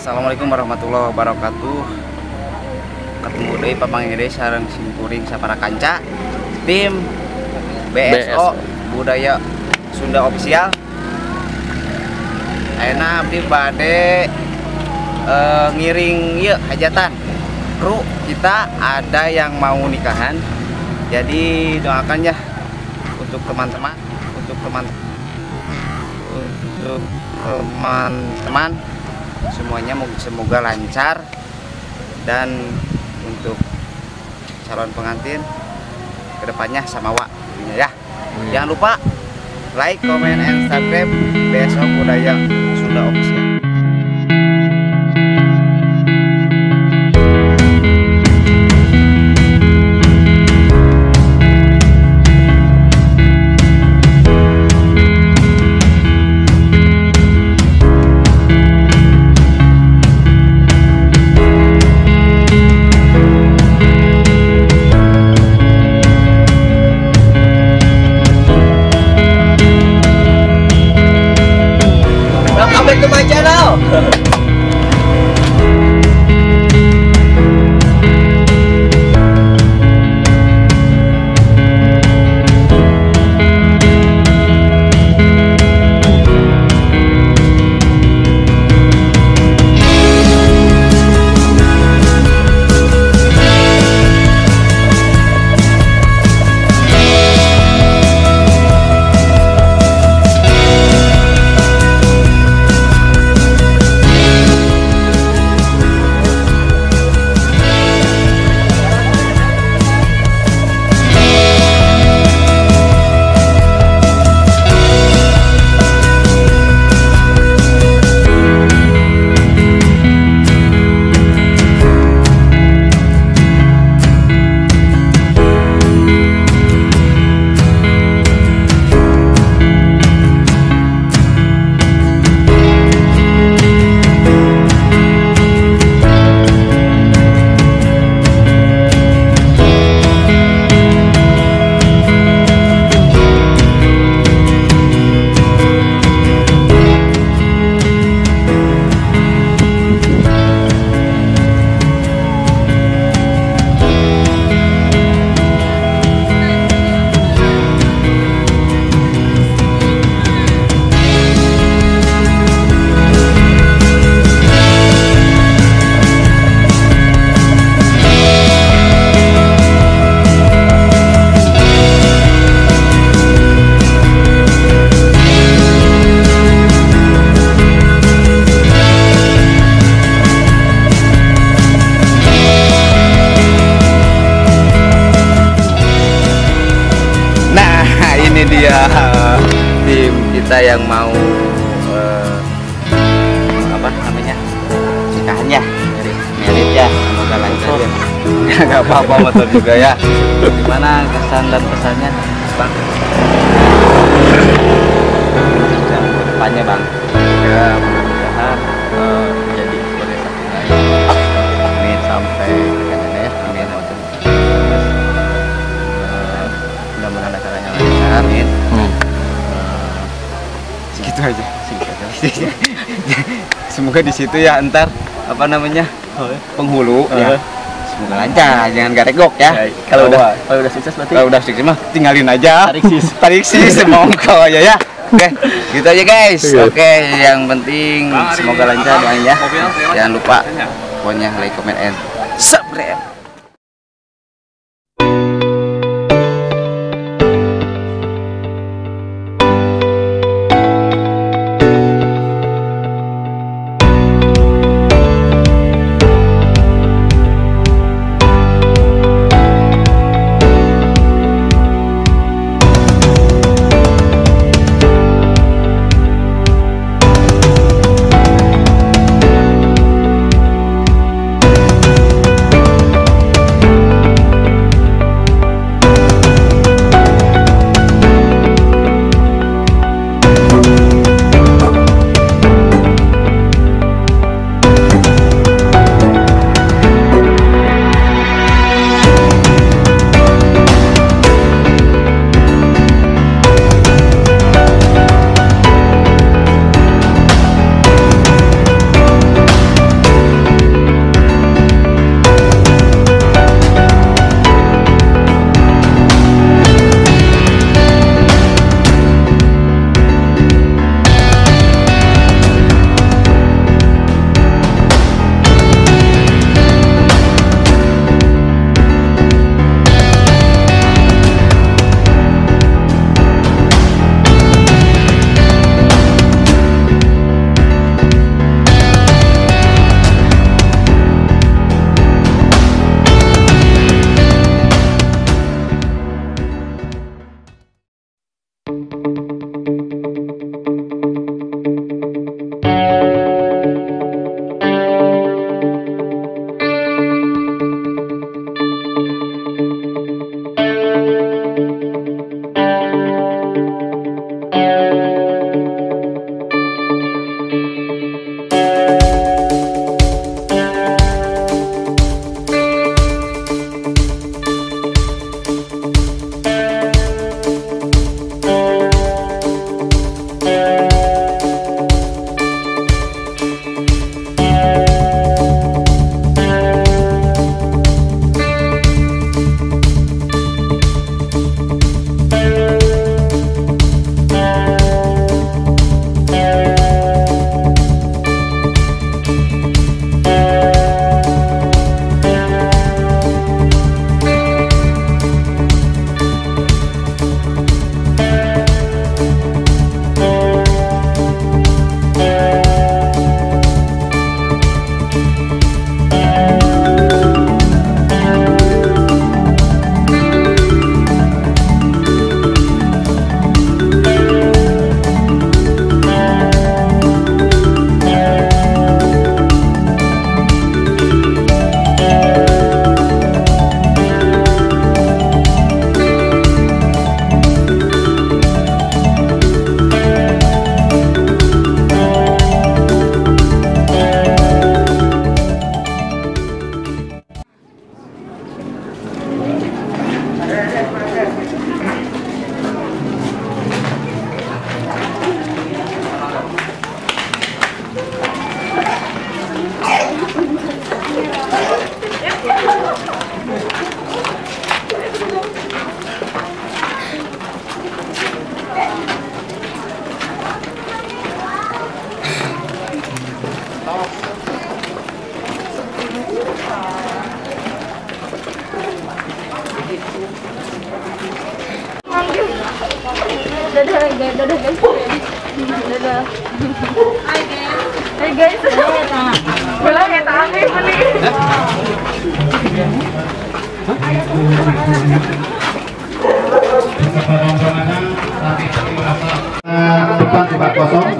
Assalamualaikum warahmatullahi wabarakatuh. Ketemu deui papangede sareng simkuring sapara kanca tim BSO Budaya Sunda Official. Ayeuna abdi bade ngiring ieu hajatan. Kru kita ada yang mau nikahan. Jadi doakan ya untuk teman-teman semuanya semoga lancar, dan untuk calon pengantin kedepannya samawa ya. Jangan lupa like, comment, and subscribe BSO Budaya Sunda Official. Welcome back to my channel. Ini dia tim kita yang mau apa namanya, nikahannya, merit ya, semoga lancar ya. Nggak apa-apa, motor juga ya. Gimana kesan dan pesannya Bang? Depannya Bang, ya mudah-mudahan jadi sebagai satu ini sampai katanya ya, amin. Mudah-mudahan acaranya lancar. Amin. Segitu aja. Semoga di situ ya ntar apa namanya, penghulu ya. Semoga lancar, jangan garegok ya. Kalau udah sukses berarti. Kalau udah sukses mah tinggalin aja. Tarik sis semongko aja ya. Oke, gitu aja guys. Oke, yang penting semoga lancar doanya. Jangan lupa pokoknya like, comment, and subscribe. Dadah guys. Dadah. Hai guys. Belum ya tapi nih. Depan tempat kosong,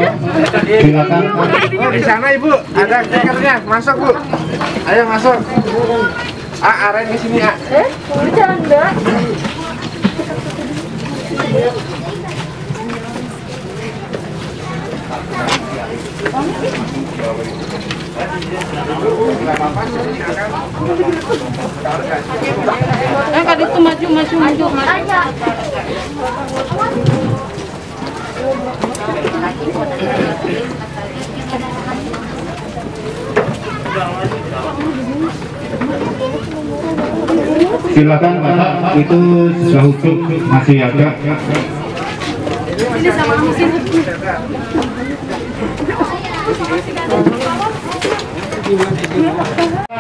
silakan. Di sana ibu, ada stikernya, masuk bu. Ayo masuk. Aren di sini Jangan enggak. Kan itu maju. Silakan Bapak, itu sehukum masih ada. Ini sama mesin.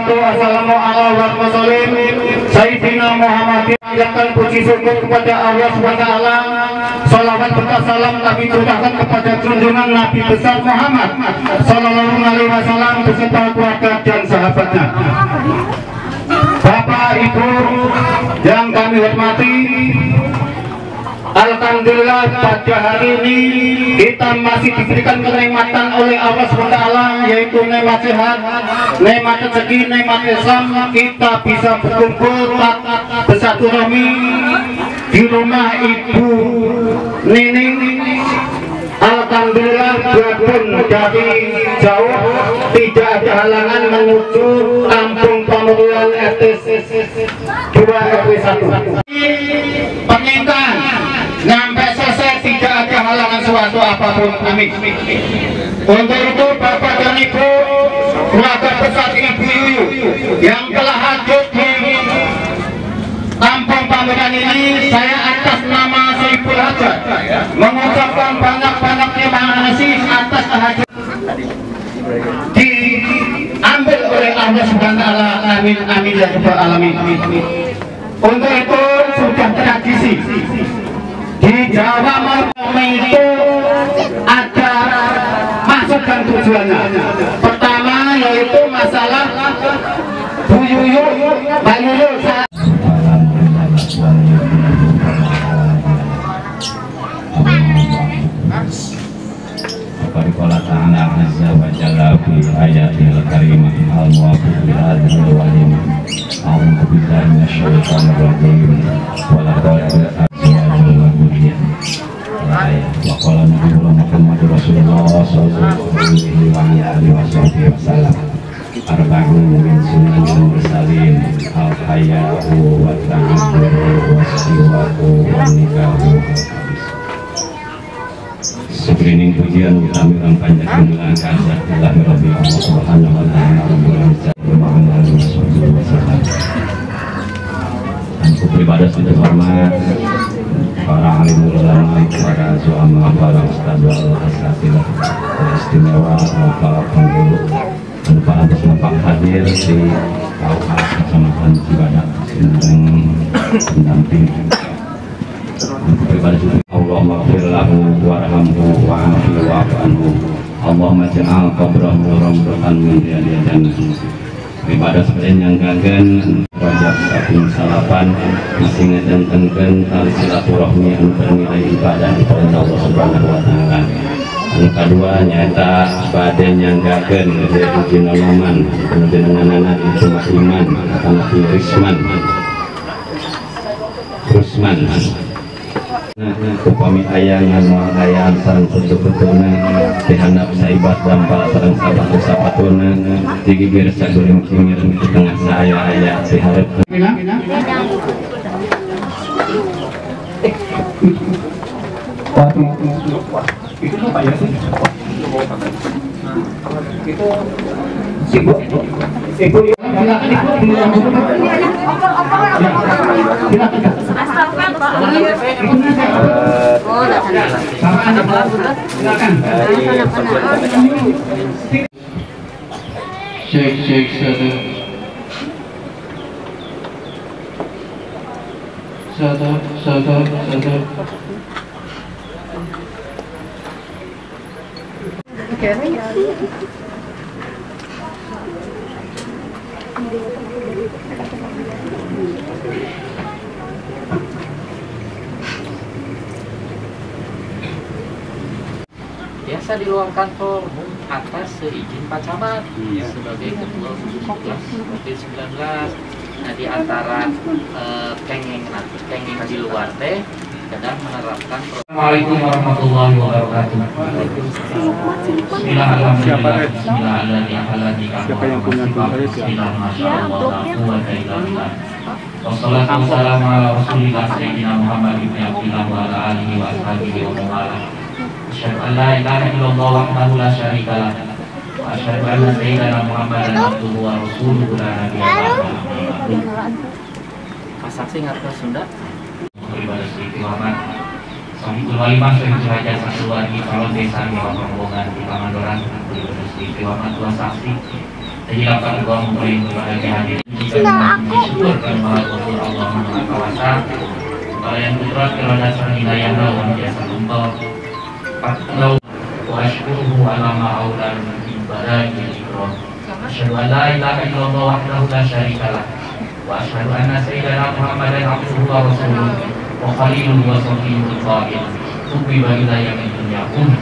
Assalamualaikum Sayyidina Muhammad. Panjatkan puji syukur kepada Allah SWT. Salawat serta salam kami curahkan kepada junjungan Nabi besar Muhammad Sallallahu Alaihi Wasallam beserta keluarga dan sahabatnya. Bapak Ibu yang kami hormati, alhamdulillah pada hari ini kita masih diberikan kenikmatan oleh Allah SWT, yaitu nikmat sehat, nikmat rezeki, nikmat Islam. Kita bisa berkumpul bersilaturahmi di rumah Ibu Nining. Alhamdulillah walaupun dari jauh tidak ada halangan menuju Kampung Pamuruan RT 2 RW 1. Pengintan sampai selesai tidak ada halangan suatu apapun. Amin. Untuk itu Bapak dan Ibu, keluarga besar Ibu Yuyu yang telah hadir di Kampung Pamuruan ini, saya atas nama Saiful Hajat mengucapkan banyak-banyak terima kasih atas kehadiran diambil oleh Allah SWT. Amin amin ya rabbal alamin. Untuk itu sudah tradisi di Jawa Maupun itu ada maksud dan tujuannya. Pertama yaitu masalah Bu Yuyu, Mbak Yuyu. Qala ta'ala azza wa jalla fi ayatil karimah al-muwafiq bil adl wal ilm. A'udzu billahi minasyaitonir rajim. Wa laqad azwajul wadiyah. Wa qala nabiyyu Muhammadur Rasulullah sallallahu alaihi wasallam. Arba'un min sunnil mursalin al-haya'u wa ta'abburu wa siwaku wa nikahu. Sekeliling pujian kami orang panjang kemuliaan kasih Allah Rabbi Allah Subhanahu wa Ta'ala untuk beribadah sudah hormat para alim ulama, para zuama, para ustaz wal asatidah istimewa, para pengguru dan para peserta hadir di kecamatan Cibadak yang pendamping untuk beribadah sudah. Allahumma ghfir lahu warhamhu wa'afi wa'fu anhu. Allahumma ja'al qabrahu rawdatan min riyadil jannah. Ibadah sekalian yang kangen Rajab Sabtu salapan masih ngedengkenkeun tali silaturahmi anu bernilai ibadah kepada Allah Subhanahu wa Ta'ala. Anu kedua nyata bade nyanggakeun dari jinoloman panjenenganna itu iman kana Rusman. Upami ayang anu ayang sareng betul-betulna dihandap saibat dampal sareng sapatu-sapatuna digigir saguring cingir di tengah saya diharap itu apa ya sih? Itu ibu Cek sadar. Biasa diluangkan kantor atas seizin Pak Camat sebagai ketua gugus tugas COVID-19. Nah, di antara kenging di luar teh sedang menerapkan. Assalamualaikum warahmatullahi wabarakatuh. Wassalamualaikum warahmatullahi wabarakatuh. Asyhadu an la ilaha illallah wahdahu la syarika lah wa asyhadu anna sayyidana Muhammadan abduhu wa rasuluhu la nabiyya ba'dahu. Masak sih ngartos Sunda. Ibadah sedikit Muhammad. Sahibul walimah sering saja satu lagi calon desa di rombongan di Pangandaran. Ibadah sedikit Muhammad Tuhan saksi. Jadi dapat doa memberi kepada hadir. Jika bersyukur kepada Allah Maha Kuasa. Kalau yang kudrat kalau dasar hidayah Allah biasa tumpah. Patlau wa asykuruhu ala ma'aulan ibadahil ikram. Asyhadu an la ilaha illallah wahdahu la syarika lah wa asyhadu anna sayyidana Muhammadan abduhu wa rasuluhu wa khaliluhu wa safiyuhul qa'il tubi wa ilayya min dunyakum.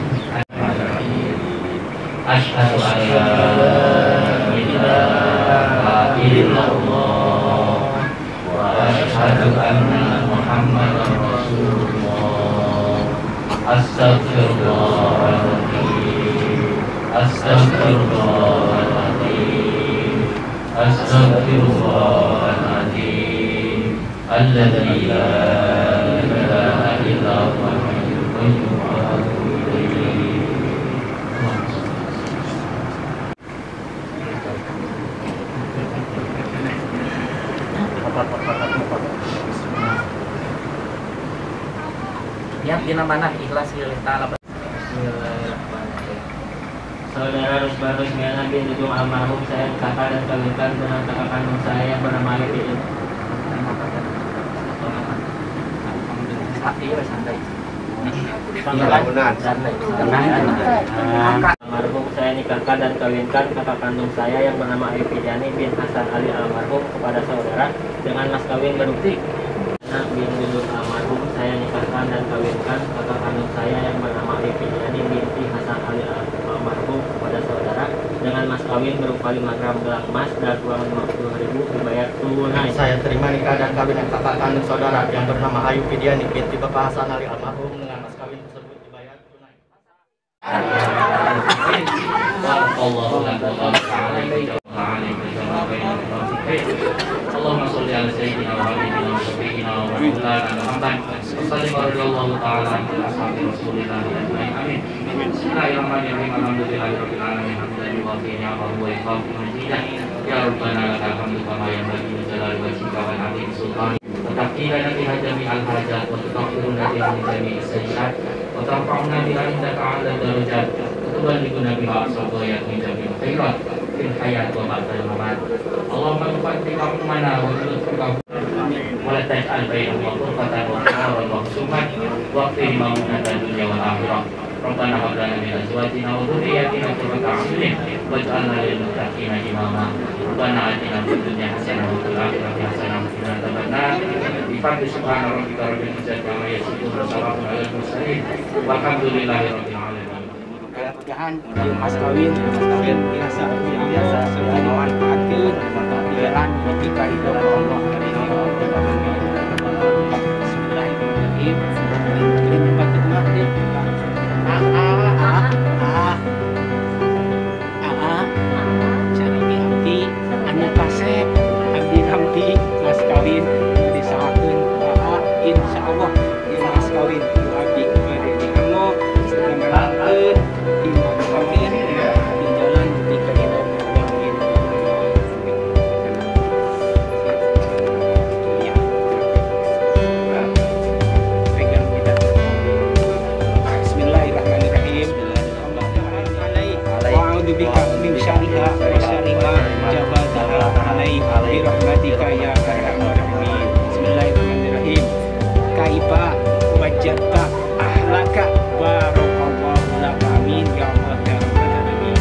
Asyhadu an la ilaha illallah wa asyhadu anna Muhammadan rasulullah. Astaghfirullahaladzim alladzi la ilaha illa huwa al-hayyul qayyum wa atubu ilaih. Yang dina mana ikhlas lillahi ta'ala. Saudara Rusbarus Miana bin Dudung almarhum saya kakak dan kawinkan dengan kakak kandung saya yang bernama Alifin. Almarhum saya nikahkan dan kawinkan kakak kandung saya yang bernama Alifidani bin Hasan Ali almarhum kepada saudara dengan mas kawin berbukti. Anak bin Dudung almarhum saya nikahkan dan kawinkan kakak kandung saya yang bernama Alifidani binti Hasan Ali almarhum kepada saudara dengan mas kawin berupa 5 gram gelang emas dan uang 50.000 dibayar tunai. Saya terima nikah dan kawin dengan kakak kandung saudara yang bernama Ayu Fidiani binti Bapak Hasan Ali almarhum dengan mas kawin tersebut dibayar tunai. Allahumma sholli ala sayyidina wa habibina wa syafi'ina wa maulana Muhammad wa sallim radhiyallahu ta'ala an ashabi Rasulillah ajma'in. Amin. Bismillahirrahmanirrahim. Alhamdulillahirabbil alamin. Hamdan yuwaffi ni'amahu wa yukafi majidah. Ya Rabbana lakal hamdu kama yanbaghi li jalali wajhika wa 'azimi sultanik. Wa taqilana biha jami'al hajat wa tughfiruna biha min jami'is sayyi'at wa tarfa'una biha indaka 'ala darajat wa tuballighuna biha aqsal ghayat min jami'il khairat fil hayat wa ba'dal mamat. Allahumma tufaddika ummana wa tulfika wa la taj'al bainahum furqatan wa haran wa husuman wa qina ma'unatan dunya wal akhirah. Rabbana hab lana min azwajina wa dhurriyyatina qurrata a'yunin waj'alna lil muttaqina imama. Rabbana atina fid dunya hasanah wa fil akhirati hasanah wa qina adzabannar. Bi fadli subhana rabbika rabbil izzati amma yasifun wa salamun alal mursalin walhamdulillahi rabbil alamin. Pernikahan mas kawin biasa sudah dimanfaatkan pernikahan ketika itu Allah Bismillahirrahmanirrahim. Ini tempat tengah dia. Cari abdi anu pasep abdi hamdi mas kawin disawakeun insyaallah mas kawin abdi bade di anu sedang melakukan imam kawin di jalan di kaidah mungkin pegang kita. Bismillahirrahmanirrahim. Wa'udzu bika min syarriha wa syarri ma birahmatika ya arhamar rahimin. Bismillahirrahmanirrahim. Kaifa wajadta ahlaka barakallahu laka amin ya Allah ya rabbal alamin.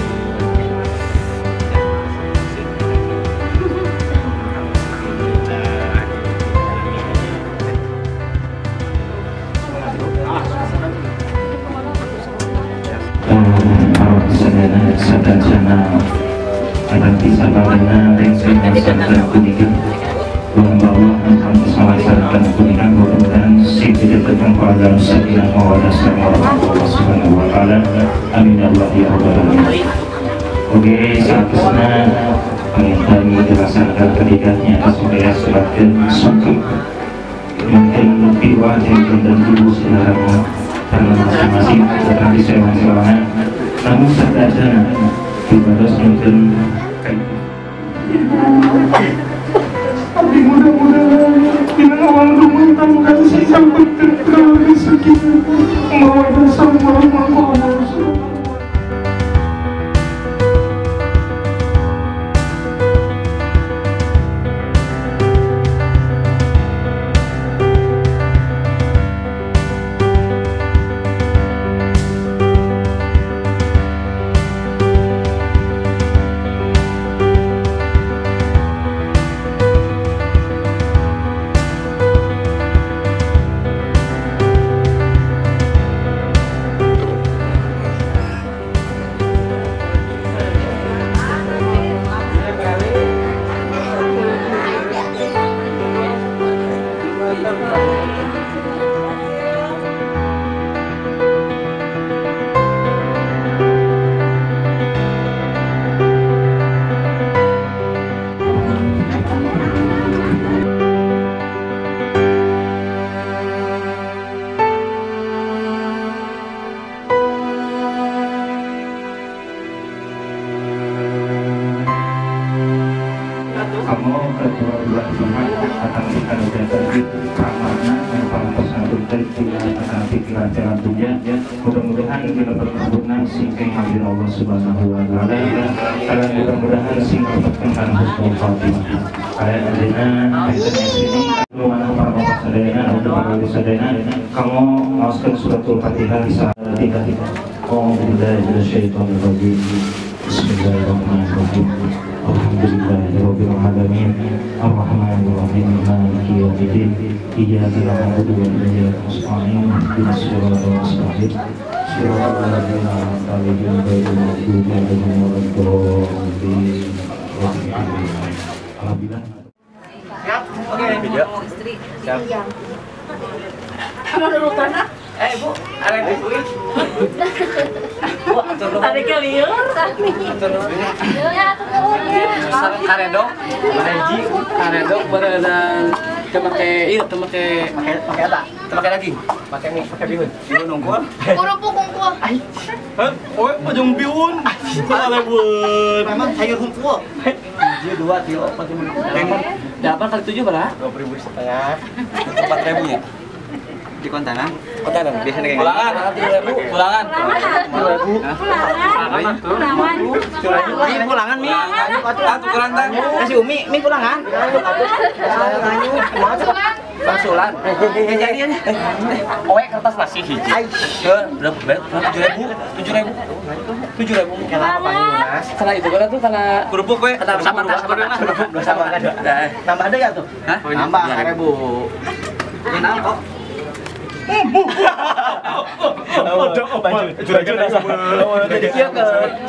Sadana akan bisa bagaimana dengan masyarakat pendidikan membawa masyarakat pendidikan dan si tidak kepada sakinah mawaddah Allah Subhanahu wa taala. Amin ya Allah ya rabbal alamin. Oke, selanjutnya kami dilaksanakan kedidaknya supaya semakin suka mungkin lebih wajib dan ibu saudara karena masing-masing sedang disewa-sewakan, namun saja ibadah mungkin tapi mudah-mudahan bila awal rumah tamu kasih sampai terkenal rezeki mawaddah sama Allah. Kamu kedua-dua pihak akan kita menjadi amanah yang paling tersambung dari pikiran jalan dunia. Mudah-mudahan kita berkebunan sehingga hadir Allah Subhanahu wa taala dan mudah-mudahan sehingga dapatkan husnul khatimah. Ayat adina ayat ini mana para bapak sadayana atau para sadayana kamu masukkan suratul Fatihah di saat tiga. Oh, bismillahirrahmanirrahim. Bismillahirrahmanirrahim. Alhamdulillahirabbil alamin arrahmanirrahim maliki yaumiddin iyyaka na'budu wa iyyaka nasta'in ihdinas siratal mustaqim siratal ladzina an'amta 'alaihim ghairil maghdubi 'alaihim waladdallin. Alhamdulillah. Siap? Oke, video. Siap. Kamu urutan ah? Bu, ada yang dikuit. Bu, atur dong. Tadi ke liur. Atur dong. Ya, atur. Karedok, Haji, karedok berenang pakai iya, pakai apa? Pakai daging, pakai mie, pakai bihun. Bihun nungkul. Kerupuk kungkul. Hah? Oh, ujung bihun. Ada bihun. Memang sayur nungkul. Dia 2 kilo, 4 kilo. Lemon. Dapat kali 7 berapa? 2.500. 4.000 ya? Di kontanan? Kontanan. Biasanya kayak pulangan, 3.000. Pulangan. 2.000. Pulangan. Ini pulangan Mi. Tukeran tang. Kasih Umi, Mi pulangan. Bangsulan. Jadian. Oe kertas nasi hiji. Berapa? 7.000. 7.000. Kenapa Pak Yunas? Karena itu kan tuh karena kerupuk we. Sama nambah ada ya tuh? Hah? Nambah 1.000. Ini nambah.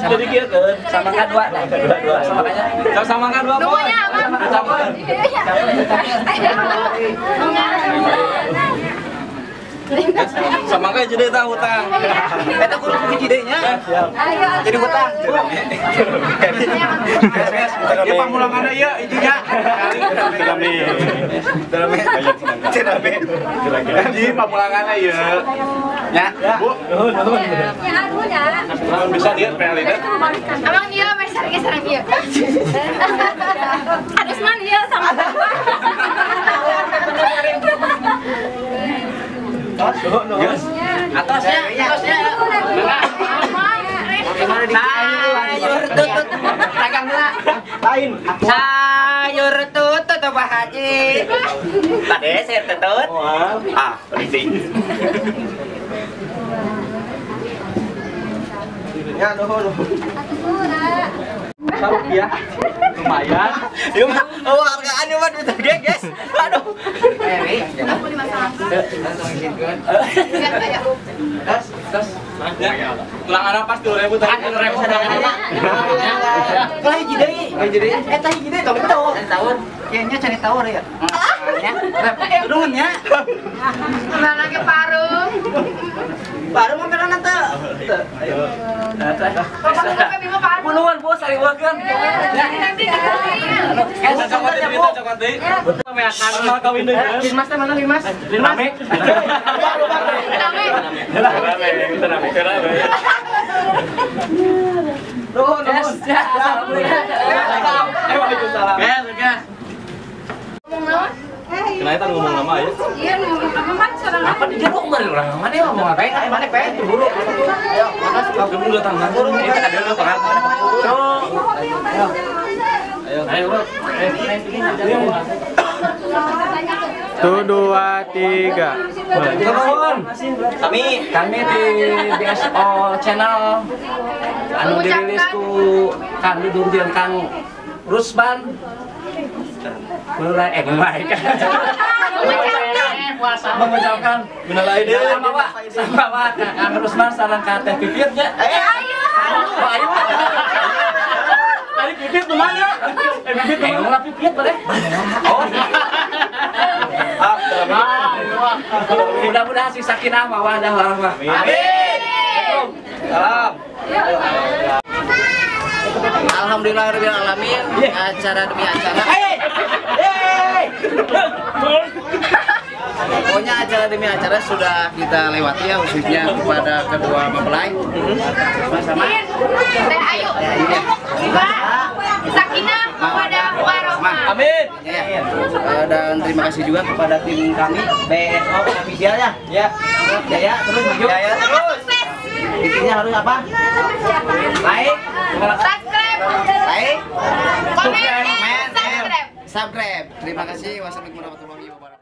Jadi kia ke sama kan 2 sama aja sama kan 2 sama kan jadi tahu hutang kita kurang hidenya jadi hutang ya pamulangan ya intinya jadi pamulangan ya ya Bu bisa dia realita Abang dia mesarnya sarang dia. Harus man dia sama atasnya sayur tutut dagang gula lain sayur tutut atau Pak Haji? Tadi saya tutut. Ah, polisi. Ya, nuhun. Saruk ya. Lumayan. Ieu mah hargaan ieu mah duit gede, guys. Aduh. Jangan boleh masalah. Tos. Kurang arah pas 2.000 tadi. 2.000 sadangan. Lah hiji deui. Eta hiji deui tong betul. Tahun. Kayaknya cari tawar ya. Ya. Turun ya. Mana lagi parung? Baru mau pernah nanti. Ayo. Puluhan bos, hari wakan. Limas teh mana Limas? Limas. Kenapa ngomong lama ya? Iya, ngomong apa man sareng. Apa dia kok ngomong orang mana ya ngomong ngapain? Mana pengen buru. Ayo, mana kamu udah tanggal buru. Ini ada lo perang. Ayo, bro. Tuh 2, 3. Kami di BSO channel anu dirilis ku Kang Dudung Kang Rusban. Mulai mengucapkan minal aidin sama Pak Kang Rusman sareng ka Teh Pipitnya. Ayo. Tadi Pipit kemana? Pipit kemana? Pipit boleh? Oh. Mudah-mudahan si sakinah mawaddah warahmah. Amin. Salam. Alhamdulillahirabbil alamin. Acara demi acara. Pokoknya acara demi acara sudah kita lewati ya, khususnya kepada kedua mempelai. Sama-sama. Teh Ayu. Sakinah mawaddah warahmah. Amin. Dan terima kasih juga kepada tim kami BSO official ya. Ya. Jaya terus maju. Jaya terus. Intinya harus apa? Like, Subscribe. Komen, subscribe. Terima kasih. Wassalamualaikum warahmatullahi wabarakatuh.